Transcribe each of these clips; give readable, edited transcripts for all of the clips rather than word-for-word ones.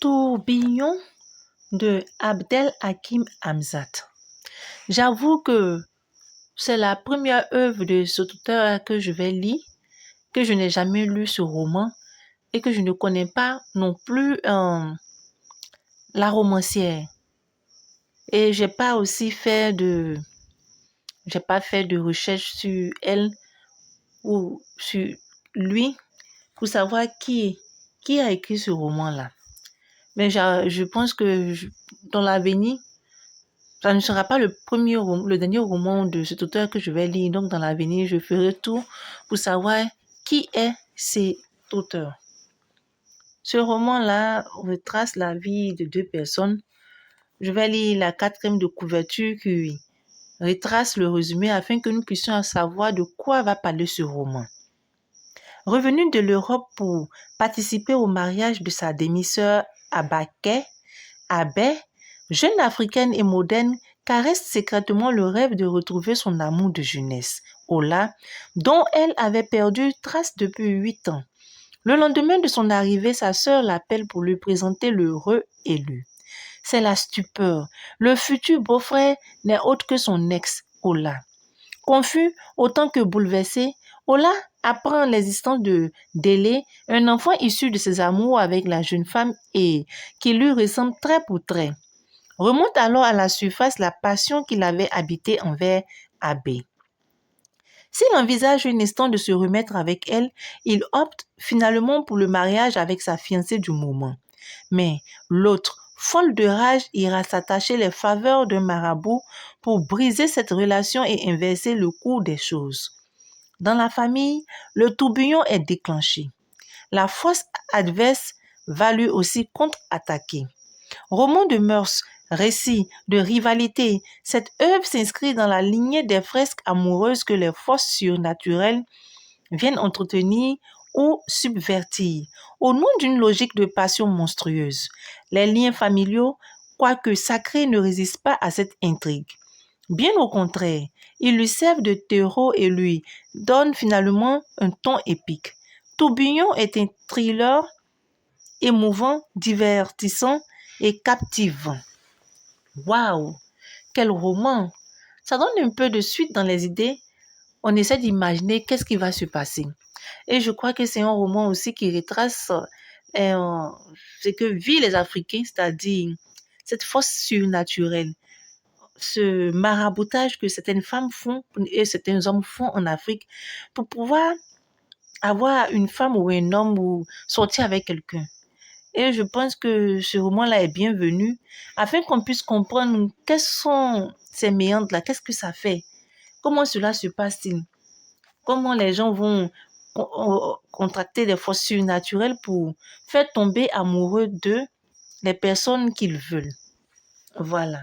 Tourbillon de Abdelhakim Hamzat. J'avoue que c'est la première œuvre de cet auteur que je vais lire, que je n'ai jamais lu ce roman et que je ne connais pas non plus la romancière. Et j'ai pas fait de recherche sur elle ou sur lui pour savoir qui a écrit ce roman-là. Mais je pense que dans l'avenir, ça ne sera pas le dernier roman de cet auteur que je vais lire. Donc, dans l'avenir, je ferai tout pour savoir qui est cet auteur. Ce roman-là retrace la vie de deux personnes. Je vais lire la 4e de couverture qui retrace le résumé afin que nous puissions savoir de quoi va parler ce roman. Revenue de l'Europe pour participer au mariage de sa demi-sœur Abé, jeune africaine et moderne, caresse secrètement le rêve de retrouver son amour de jeunesse, Ola, dont elle avait perdu trace depuis 8 ans. Le lendemain de son arrivée, sa sœur l'appelle pour lui présenter l'heureux élu. C'est la stupeur. Le futur beau-frère n'est autre que son ex, Ola. Confus autant que bouleversé, Ola apprend l'existence de Délé, un enfant issu de ses amours avec la jeune femme et qui lui ressemble trait pour trait. Remonte alors à la surface la passion qu'il avait habitée envers Abé. S'il envisage un instant de se remettre avec elle, il opte finalement pour le mariage avec sa fiancée du moment. Mais l'autre, folle de rage, ira s'attacher les faveurs d'un marabout pour briser cette relation et inverser le cours des choses. Dans la famille, le tourbillon est déclenché. La force adverse va lui aussi contre-attaquer. Roman de mœurs, récit de rivalité, cette œuvre s'inscrit dans la lignée des fresques amoureuses que les forces surnaturelles viennent entretenir ou subvertir, au nom d'une logique de passion monstrueuse. Les liens familiaux, quoique sacrés, ne résistent pas à cette intrigue. Bien au contraire, ils lui servent de terreau et lui donnent finalement un ton épique. Tourbillon est un thriller émouvant, divertissant et captivant. Waouh! Quel roman! Ça donne un peu de suite dans les idées. On essaie d'imaginer qu'est-ce qui va se passer. Et je crois que c'est un roman aussi qui retrace ce que vivent les Africains, c'est-à-dire cette force surnaturelle, ce maraboutage que certaines femmes font et certains hommes font en Afrique pour pouvoir avoir une femme ou un homme ou sortir avec quelqu'un. Et je pense que ce roman-là est bienvenu afin qu'on puisse comprendre quels sont ces méandres-là, qu'est-ce que ça fait, comment cela se passe-t-il, comment les gens vont contracter des forces surnaturelles pour faire tomber amoureux d'eux les personnes qu'ils veulent. Voilà.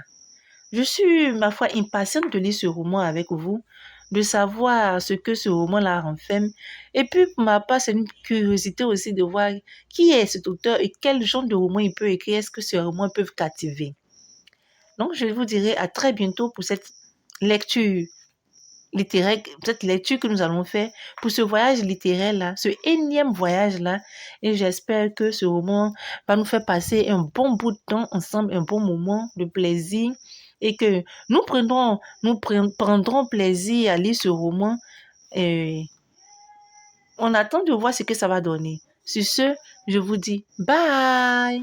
Je suis, ma foi, impatiente de lire ce roman avec vous, de savoir ce que ce roman-là renferme. Et puis, pour ma part, c'est une curiosité aussi de voir qui est cet auteur et quel genre de roman il peut écrire. Est-ce que ce roman peut captiver? Donc, je vous dirai à très bientôt pour cette lecture littéraire, cette lecture que nous allons faire pour ce voyage littéraire-là, ce énième voyage-là. Et j'espère que ce roman va nous faire passer un bon bout de temps ensemble, un bon moment de plaisir et que nous prendrons plaisir à lire ce roman. Et on attend de voir ce que ça va donner. Sur ce, je vous dis bye!